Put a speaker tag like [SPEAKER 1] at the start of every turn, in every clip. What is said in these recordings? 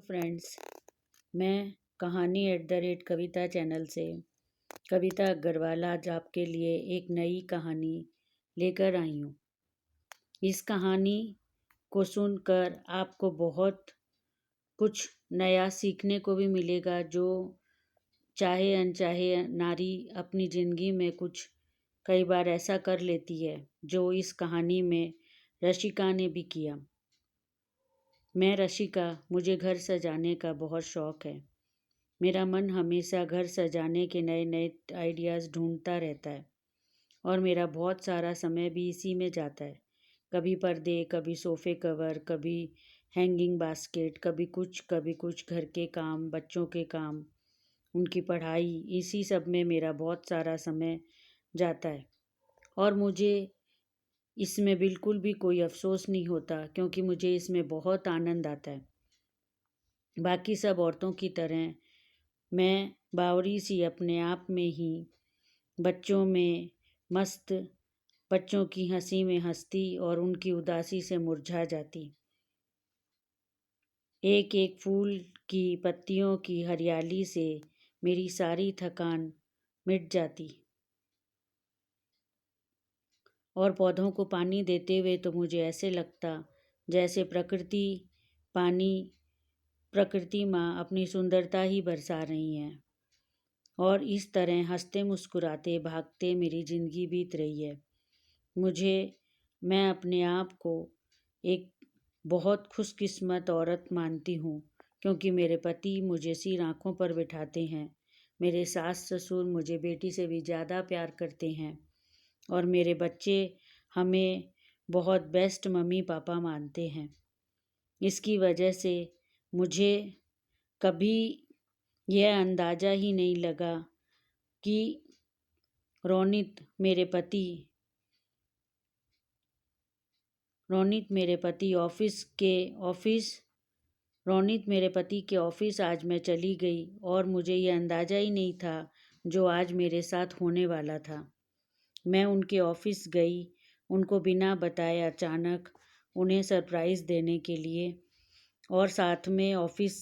[SPEAKER 1] Friends, मैं कहानी @कविता channel से कविता अग्रवाल आज आपके लिए एक नई कहानी लेकर आई हूँ। इस कहानी को सुनकर आपको बहुत कुछ नया सीखने को भी मिलेगा। जो चाहे अनचाहे नारी अपनी ज़िंदगी में कुछ कई बार ऐसा कर लेती है जो इस कहानी में रशिका ने भी किया। मैं रशिका, मुझे घर सजाने का बहुत शौक़ है। मेरा मन हमेशा घर सजाने के नए नए आइडियाज़ ढूंढता रहता है और मेरा बहुत सारा समय भी इसी में जाता है। कभी पर्दे, कभी सोफ़े कवर, कभी हैंगिंग बास्केट, कभी कुछ घर के काम, बच्चों के काम, उनकी पढ़ाई, इसी सब में मेरा बहुत सारा समय जाता है और मुझे इसमें बिल्कुल भी कोई अफ़सोस नहीं होता क्योंकि मुझे इसमें बहुत आनंद आता है। बाकी सब औरतों की तरह मैं बावरी सी अपने आप में ही बच्चों में मस्त, बच्चों की हंसी में हंसती और उनकी उदासी से मुरझा जाती। एक एक फूल की पत्तियों की हरियाली से मेरी सारी थकान मिट जाती और पौधों को पानी देते हुए तो मुझे ऐसे लगता जैसे प्रकृति माँ अपनी सुंदरता ही बरसा रही हैं। और इस तरह हंसते मुस्कुराते भागते मेरी ज़िंदगी बीत रही है। मैं अपने आप को एक बहुत खुशकिस्मत औरत मानती हूँ क्योंकि मेरे पति मुझे सिर आँखों पर बिठाते हैं। मेरे सास ससुर मुझे बेटी से भी ज़्यादा प्यार करते हैं और मेरे बच्चे हमें बहुत बेस्ट मम्मी पापा मानते हैं। इसकी वजह से मुझे कभी यह अंदाज़ा ही नहीं लगा कि रोनित मेरे पति के ऑफिस आज मैं चली गई और मुझे ये अंदाज़ा ही नहीं था जो आज मेरे साथ होने वाला था। मैं उनके ऑफिस गई, उनको बिना बताए अचानक उन्हें सरप्राइज़ देने के लिए, और साथ में ऑफिस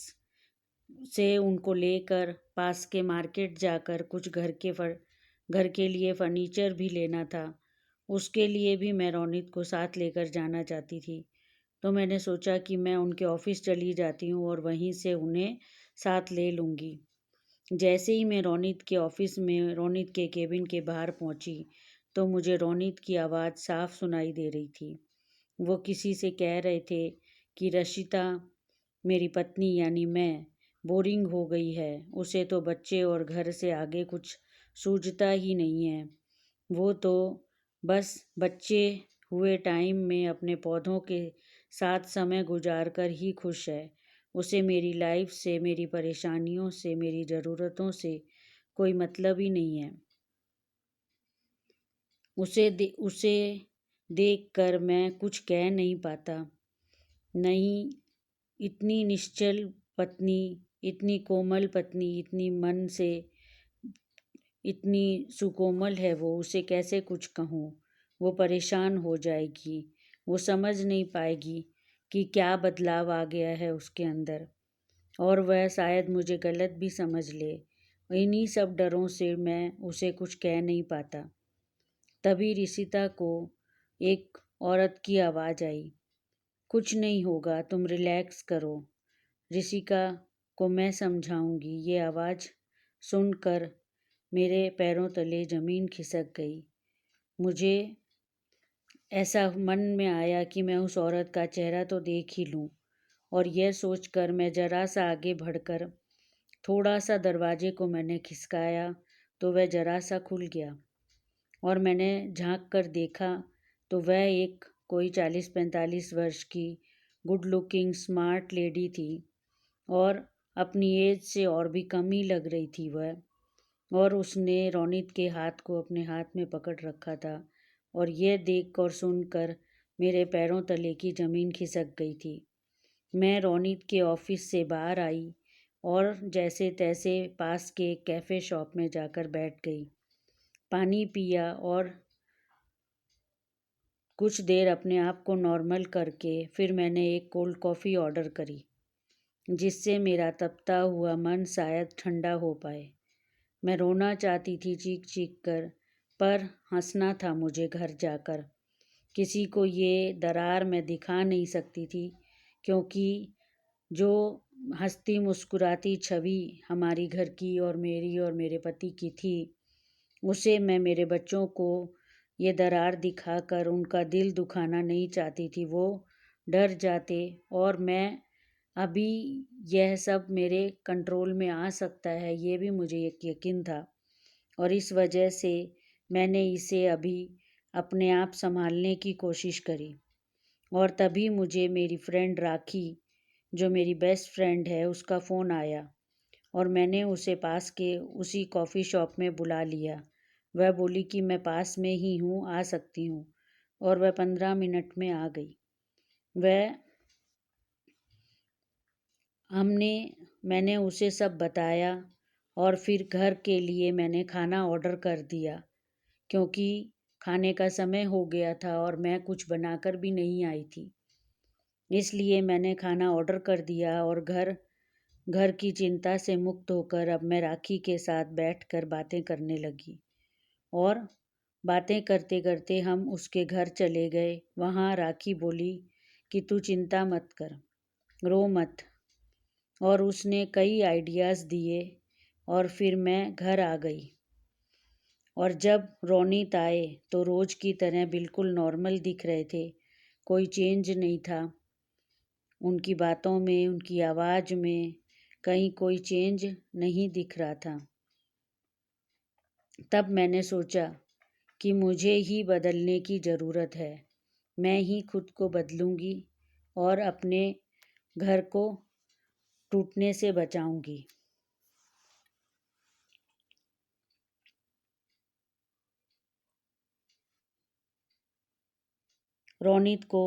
[SPEAKER 1] से उनको लेकर पास के मार्केट जाकर कुछ घर के लिए फर्नीचर भी लेना था। उसके लिए भी मैं रोनित को साथ लेकर जाना चाहती थी। तो मैंने सोचा कि मैं उनके ऑफिस चली जाती हूँ और वहीं से उन्हें साथ ले लूँगी। जैसे ही मैं रोनित के केबिन के बाहर पहुँची तो मुझे रोनित की आवाज़ साफ सुनाई दे रही थी। वो किसी से कह रहे थे कि रशिता, मेरी पत्नी यानी मैं, बोरिंग हो गई है। उसे तो बच्चे और घर से आगे कुछ सूझता ही नहीं है। वो तो बस बच्चे हुए टाइम में अपने पौधों के साथ समय गुजार कर ही खुश है। उसे मेरी लाइफ से, मेरी परेशानियों से, मेरी ज़रूरतों से कोई मतलब ही नहीं है। उसे देख कर मैं कुछ कह नहीं पाता। नहीं, इतनी निश्चल पत्नी, इतनी कोमल पत्नी, इतनी मन से इतनी सुकोमल है वो, उसे कैसे कुछ कहूँ। वो परेशान हो जाएगी। वो समझ नहीं पाएगी कि क्या बदलाव आ गया है उसके अंदर और वह शायद मुझे गलत भी समझ ले। इन्हीं सब डरों से मैं उसे कुछ कह नहीं पाता। तभी रिशिता को एक औरत की आवाज़ आई, कुछ नहीं होगा, तुम रिलैक्स करो, ऋषिका को मैं समझाऊंगी। ये आवाज़ सुनकर मेरे पैरों तले ज़मीन खिसक गई। मुझे ऐसा मन में आया कि मैं उस औरत का चेहरा तो देख ही लूं, और यह सोचकर मैं ज़रा सा आगे बढ़कर थोड़ा सा दरवाजे को मैंने खिसकाया तो वह ज़रा सा खुल गया और मैंने झांक कर देखा तो वह एक कोई 40-45 वर्ष की गुड लुकिंग स्मार्ट लेडी थी और अपनी एज से और भी कम ही लग रही थी वह। और उसने रोनित के हाथ को अपने हाथ में पकड़ रखा था और यह देख और सुनकर मेरे पैरों तले की ज़मीन खिसक गई थी। मैं रोनित के ऑफिस से बाहर आई और जैसे तैसे पास के कैफ़े शॉप में जाकर बैठ गई। पानी पिया और कुछ देर अपने आप को नॉर्मल करके फिर मैंने एक कोल्ड कॉफ़ी ऑर्डर करी। जिससे मेरा तपता हुआ मन शायद ठंडा हो पाए। मैं रोना चाहती थी चीख चीख कर, पर हंसना था मुझे घर जाकर। किसी को ये दरार मैं दिखा नहीं सकती थी, क्योंकि जो हंसती मुस्कुराती छवि हमारी घर की और मेरी और मेरे पति की थी, उसे मैं मेरे बच्चों को ये दरार दिखाकर उनका दिल दुखाना नहीं चाहती थी। वो डर जाते और मैं अभी यह सब मेरे कंट्रोल में आ सकता है, ये भी मुझे एक यकीन था। और इस वजह से मैंने इसे अभी अपने आप संभालने की कोशिश करी। और तभी मुझे मेरी फ्रेंड राखी, जो मेरी बेस्ट फ्रेंड है, उसका फ़ोन आया और मैंने उसे पास के उसी कॉफ़ी शॉप में बुला लिया। वह बोली कि मैं पास में ही हूँ, आ सकती हूँ, और वह 15 मिनट में आ गई। वह मैंने उसे सब बताया और फिर घर के लिए मैंने खाना ऑर्डर कर दिया, क्योंकि खाने का समय हो गया था और मैं कुछ बनाकर भी नहीं आई थी। इसलिए मैंने खाना ऑर्डर कर दिया और घर घर की चिंता से मुक्त होकर अब मैं राखी के साथ बैठकर बातें करने लगी। और बातें करते करते हम उसके घर चले गए। वहाँ राखी बोली कि तू चिंता मत कर, रो मत। और उसने कई आइडियाज़ दिए और फिर मैं घर आ गई। और जब रोनित आए तो रोज़ की तरह बिल्कुल नॉर्मल दिख रहे थे, कोई चेंज नहीं था उनकी बातों में, उनकी आवाज़ में कहीं कोई चेंज नहीं दिख रहा था। तब मैंने सोचा कि मुझे ही बदलने की ज़रूरत है। मैं ही खुद को बदलूँगी और अपने घर को टूटने से बचाऊँगी। रोनित को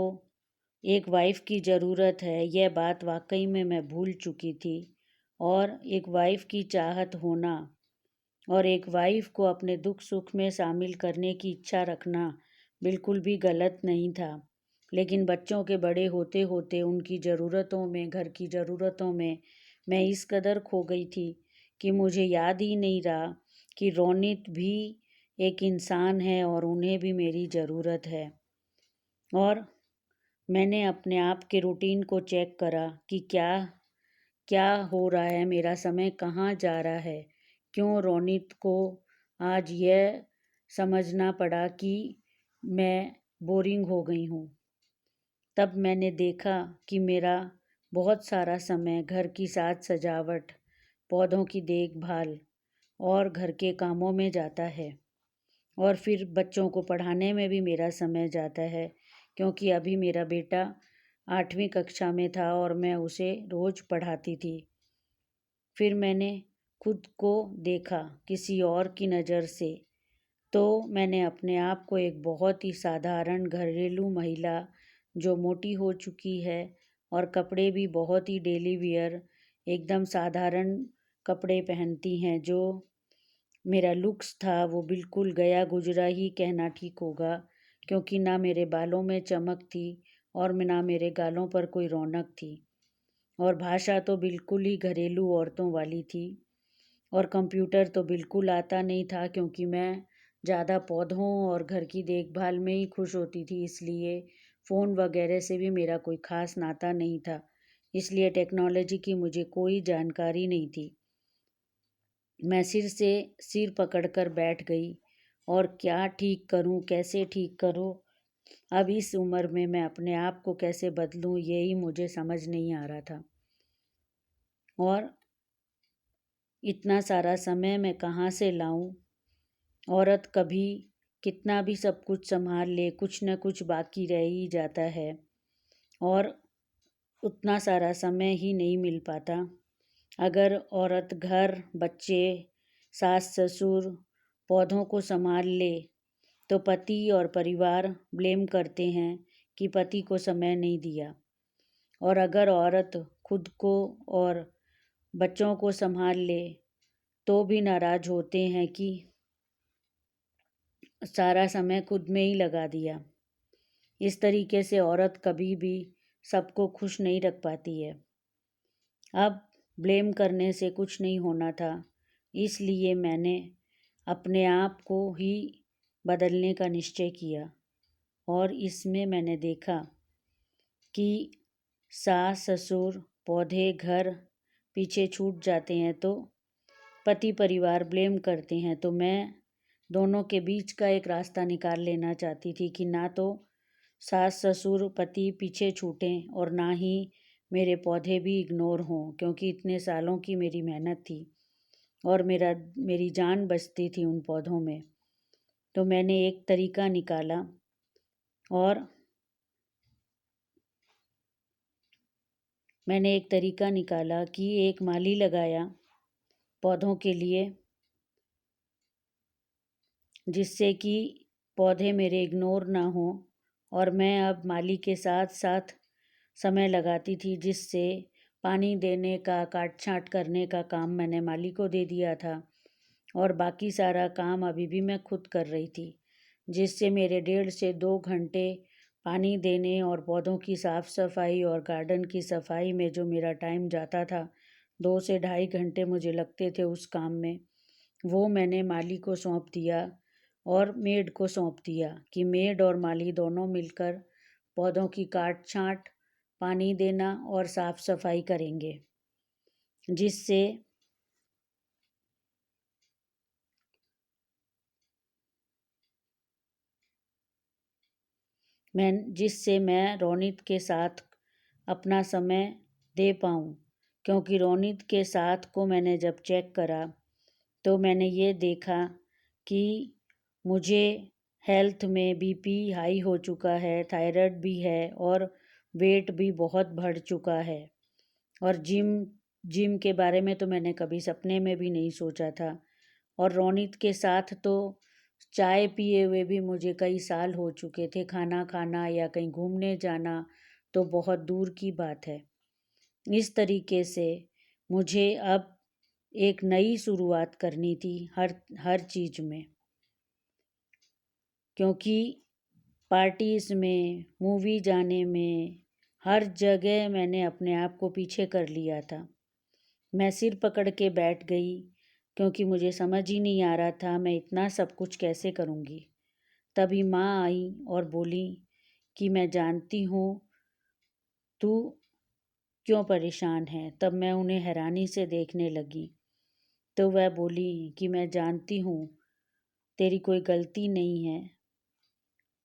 [SPEAKER 1] एक वाइफ़ की ज़रूरत है, यह बात वाकई में मैं भूल चुकी थी। और एक वाइफ़ की चाहत होना और एक वाइफ़ को अपने दुख सुख में शामिल करने की इच्छा रखना बिल्कुल भी गलत नहीं था। लेकिन बच्चों के बड़े होते होते उनकी ज़रूरतों में, घर की ज़रूरतों में मैं इस कदर खो गई थी कि मुझे याद ही नहीं रहा कि रोनित भी एक इंसान है और उन्हें भी मेरी ज़रूरत है। और मैंने अपने आप के रूटीन को चेक करा कि क्या क्या हो रहा है, मेरा समय कहाँ जा रहा है, क्यों रोनित को आज यह समझना पड़ा कि मैं बोरिंग हो गई हूँ। तब मैंने देखा कि मेरा बहुत सारा समय घर की साज सजावट, पौधों की देखभाल और घर के कामों में जाता है। और फिर बच्चों को पढ़ाने में भी मेरा समय जाता है, क्योंकि अभी मेरा बेटा 8वीं कक्षा में था और मैं उसे रोज़ पढ़ाती थी। फिर मैंने खुद को देखा किसी और की नज़र से, तो मैंने अपने आप को एक बहुत ही साधारण घरेलू महिला, जो मोटी हो चुकी है और कपड़े भी बहुत ही डेली वियर, एकदम साधारण कपड़े पहनती हैं, जो मेरा लुक्स था वो बिल्कुल गया गुजरा ही कहना ठीक होगा, क्योंकि ना मेरे बालों में चमक थी और ना मेरे गालों पर कोई रौनक थी। और भाषा तो बिल्कुल ही घरेलू औरतों वाली थी। और कंप्यूटर तो बिल्कुल आता नहीं था, क्योंकि मैं ज़्यादा पौधों और घर की देखभाल में ही खुश होती थी, इसलिए फ़ोन वगैरह से भी मेरा कोई ख़ास नाता नहीं था। इसलिए टेक्नोलॉजी की मुझे कोई जानकारी नहीं थी। मैं सिर पकड़कर बैठ गई और क्या ठीक करूं, कैसे ठीक करूं। अब इस उम्र में मैं अपने आप को कैसे बदलूं, यही मुझे समझ नहीं आ रहा था। और इतना सारा समय मैं कहाँ से लाऊं। औरत कभी कितना भी सब कुछ संभाल ले, कुछ न कुछ बाकी रह ही जाता है और उतना सारा समय ही नहीं मिल पाता। अगर औरत घर, बच्चे, सास ससुर, पौधों को संभाल ले, तो पति और परिवार ब्लेम करते हैं कि पति को समय नहीं दिया। और अगर औरत खुद को और बच्चों को संभाल ले, तो भी नाराज होते हैं कि सारा समय खुद में ही लगा दिया। इस तरीके से औरत कभी भी सबको खुश नहीं रख पाती है। अब ब्लेम करने से कुछ नहीं होना था, इसलिए मैंने अपने आप को ही बदलने का निश्चय किया। और इसमें मैंने देखा कि सास ससुर पौधे घर पीछे छूट जाते हैं तो पति परिवार ब्लेम करते हैं, तो मैं दोनों के बीच का एक रास्ता निकाल लेना चाहती थी कि ना तो सास ससुर पति पीछे छूटें और ना ही मेरे पौधे भी इग्नोर हों, क्योंकि इतने सालों की मेरी मेहनत थी और मेरी जान बचती थी उन पौधों में। तो मैंने एक तरीका निकाला कि एक माली लगाया पौधों के लिए, जिससे कि पौधे मेरे इग्नोर ना हो। और मैं अब माली के साथ साथ समय लगाती थी, जिससे पानी देने का काट छाँट करने का काम मैंने माली को दे दिया था और बाकी सारा काम अभी भी मैं खुद कर रही थी, जिससे मेरे 1.5 से 2 घंटे पानी देने और पौधों की साफ़ सफाई और गार्डन की सफाई में जो मेरा टाइम जाता था, 2 से 2.5 घंटे मुझे लगते थे उस काम में, वो मैंने माली को सौंप दिया और मेड को सौंप दिया कि मेड और माली दोनों मिलकर पौधों की काट छाँट, पानी देना और साफ़ सफाई करेंगे, जिससे मैं रोनित के साथ अपना समय दे पाऊँ। क्योंकि रोनित के साथ को मैंने जब चेक करा तो मैंने ये देखा कि मुझे हेल्थ में बीपी हाई हो चुका है, थायराइड भी है और वेट भी बहुत बढ़ चुका है। और जिम के बारे में तो मैंने कभी सपने में भी नहीं सोचा था। और रोनित के साथ तो चाय पिए हुए भी मुझे कई साल हो चुके थे, खाना खाना या कहीं घूमने जाना तो बहुत दूर की बात है। इस तरीके से मुझे अब एक नई शुरुआत करनी थी हर चीज़ में, क्योंकि पार्टीज़ में, मूवी जाने में, हर जगह मैंने अपने आप को पीछे कर लिया था। मैं सिर पकड़ के बैठ गई, क्योंकि मुझे समझ ही नहीं आ रहा था मैं इतना सब कुछ कैसे करूँगी। तभी माँ आई और बोली कि मैं जानती हूँ तू क्यों परेशान है। तब मैं उन्हें हैरानी से देखने लगी, तो वह बोली कि मैं जानती हूँ तेरी कोई गलती नहीं है,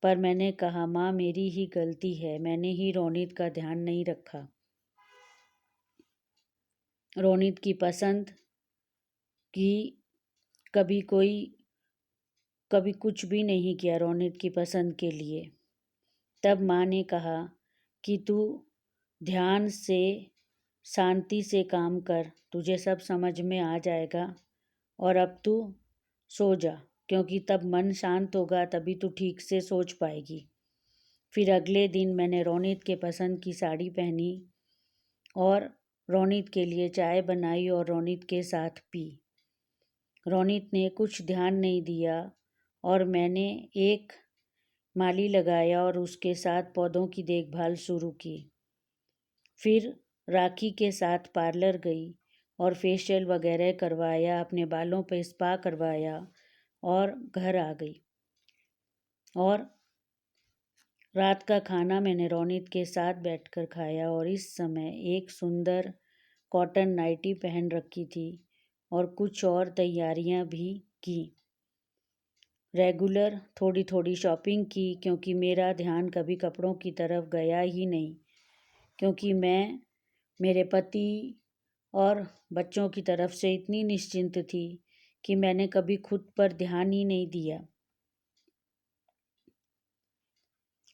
[SPEAKER 1] पर मैंने कहा माँ मेरी ही गलती है, मैंने ही रोनित का ध्यान नहीं रखा, रोनित की पसंद की कभी कुछ भी नहीं किया रोनित की पसंद के लिए। तब माँ ने कहा कि तू ध्यान से शांति से काम कर, तुझे सब समझ में आ जाएगा और अब तू सो जा, क्योंकि तब मन शांत होगा तभी तू ठीक से सोच पाएगी। फिर अगले दिन मैंने रोनित के पसंद की साड़ी पहनी और रोनित के लिए चाय बनाई और रोनित के साथ पी। रोनित ने कुछ ध्यान नहीं दिया और मैंने एक माली लगाया और उसके साथ पौधों की देखभाल शुरू की। फिर राखी के साथ पार्लर गई और फेशियल वगैरह करवाया, अपने बालों पे स्पा करवाया और घर आ गई। और रात का खाना मैंने रोनित के साथ बैठकर खाया और इस समय एक सुंदर कॉटन नाइटी पहन रखी थी और कुछ और तैयारियां भी की। रेगुलर थोड़ी थोड़ी शॉपिंग की, क्योंकि मेरा ध्यान कभी कपड़ों की तरफ गया ही नहीं, क्योंकि मैं मेरे पति और बच्चों की तरफ से इतनी निश्चिंत थी कि मैंने कभी खुद पर ध्यान ही नहीं दिया।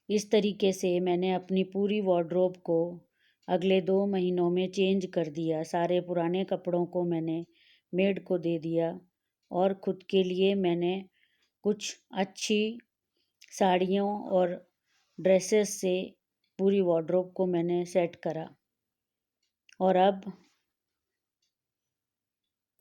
[SPEAKER 1] इस तरीके से मैंने अपनी पूरी वार्डरोब को अगले 2 महीनों में चेंज कर दिया। सारे पुराने कपड़ों को मैंने मेड को दे दिया और खुद के लिए मैंने कुछ अच्छी साड़ियों और ड्रेसेस से पूरी वार्डरोब को मैंने सेट करा। और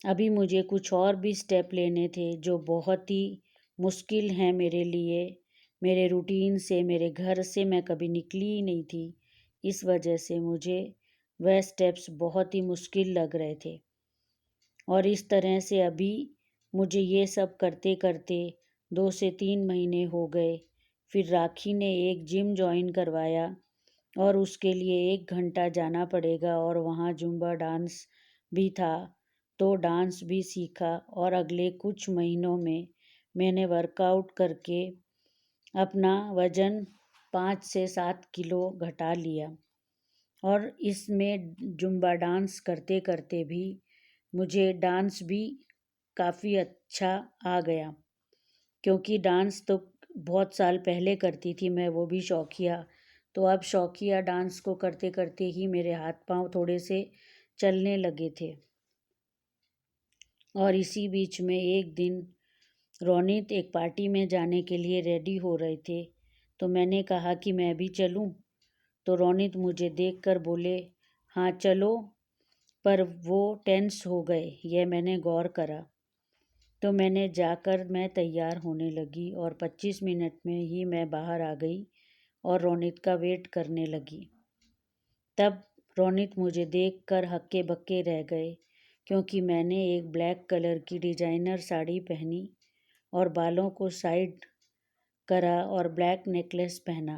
[SPEAKER 1] अभी मुझे कुछ और भी स्टेप लेने थे जो बहुत ही मुश्किल हैं मेरे लिए। मेरे रूटीन से, मेरे घर से मैं कभी निकली ही नहीं थी। इस वजह से मुझे वह स्टेप्स बहुत ही मुश्किल लग रहे थे। और इस तरह से अभी मुझे ये सब करते करते 2 से 3 महीने हो गए। फिर राखी ने एक जिम जॉइन करवाया और उसके लिए 1 घंटा जाना पड़ेगा और वहाँ जुम्बा डांस भी था, तो डांस भी सीखा और अगले कुछ महीनों में मैंने वर्कआउट करके अपना वज़न 5 से 7 किलो घटा लिया। और इसमें जुम्बा डांस करते करते भी मुझे डांस भी काफ़ी अच्छा आ गया, क्योंकि डांस तो बहुत साल पहले करती थी मैं, वो भी शौकिया। तो अब शौकिया डांस को करते करते ही मेरे हाथ पांव थोड़े से चलने लगे थे। और इसी बीच में एक दिन रोनित एक पार्टी में जाने के लिए रेडी हो रहे थे, तो मैंने कहा कि मैं भी चलूं। तो रोनित मुझे देखकर बोले, हाँ चलो, पर वो टेंस हो गए, यह मैंने गौर करा। तो मैं तैयार होने लगी और 25 मिनट में ही मैं बाहर आ गई और रोनित का वेट करने लगी। तब रोनित मुझे देखकर हक्के बक्के रह गए, क्योंकि मैंने एक ब्लैक कलर की डिजाइनर साड़ी पहनी और बालों को साइड करा और ब्लैक नेकलेस पहना।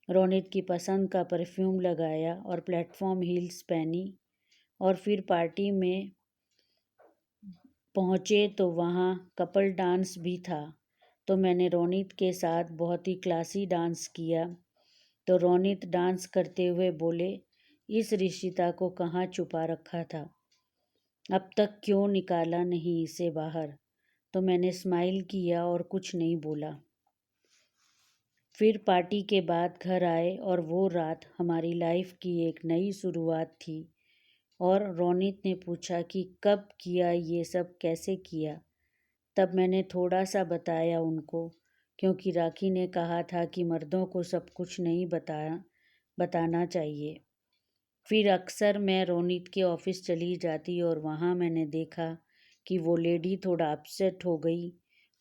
[SPEAKER 1] रोनित की पसंद का परफ्यूम लगाया और प्लेटफॉर्म हील्स पहनी। और फिर पार्टी में पहुँचे तो वहाँ कपल डांस भी था। तो मैंने रोनित के साथ बहुत ही क्लासी डांस किया। तो रोनित डांस करते हुए बोले, इस रिश्ता को कहाँ छुपा रखा था, अब तक क्यों निकाला नहीं इसे बाहर। तो मैंने स्माइल किया और कुछ नहीं बोला। फिर पार्टी के बाद घर आए और वो रात हमारी लाइफ की एक नई शुरुआत थी। और रोनित ने पूछा कि कब किया ये सब, कैसे किया। तब मैंने थोड़ा सा बताया उनको, क्योंकि राखी ने कहा था कि मर्दों को सब कुछ नहीं बताना चाहिए। फिर अक्सर मैं रोनित के ऑफिस चली जाती और वहाँ मैंने देखा कि वो लेडी थोड़ा अपसेट हो गई।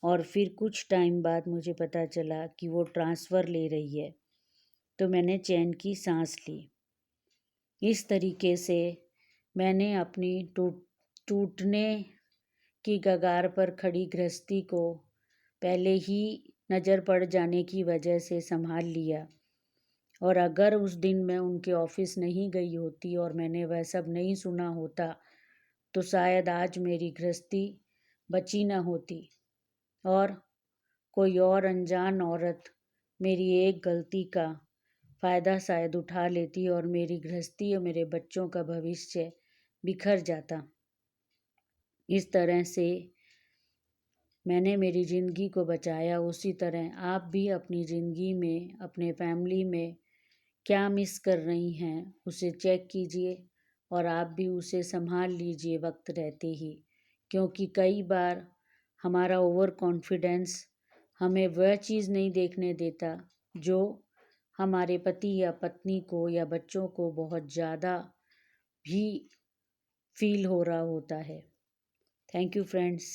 [SPEAKER 1] और फिर कुछ टाइम बाद मुझे पता चला कि वो ट्रांसफ़र ले रही है। तो मैंने चैन की सांस ली। इस तरीके से मैंने अपनी टूटने की कगार पर खड़ी गृहस्थी को पहले ही नज़र पड़ जाने की वजह से संभाल लिया। और अगर उस दिन मैं उनके ऑफिस नहीं गई होती और मैंने वह सब नहीं सुना होता, तो शायद आज मेरी गृहस्थी बची न होती और कोई और अनजान औरत मेरी एक गलती का फ़ायदा शायद उठा लेती और मेरी गृहस्थी और मेरे बच्चों का भविष्य बिखर जाता। इस तरह से मैंने मेरी ज़िंदगी को बचाया। उसी तरह आप भी अपनी ज़िंदगी में, अपने फैमिली में क्या मिस कर रही हैं, उसे चेक कीजिए और आप भी उसे संभाल लीजिए वक्त रहते ही। क्योंकि कई बार हमारा ओवर कॉन्फिडेंस हमें वह चीज़ नहीं देखने देता जो हमारे पति या पत्नी को या बच्चों को बहुत ज़्यादा भी फील हो रहा होता है। Thank you friends.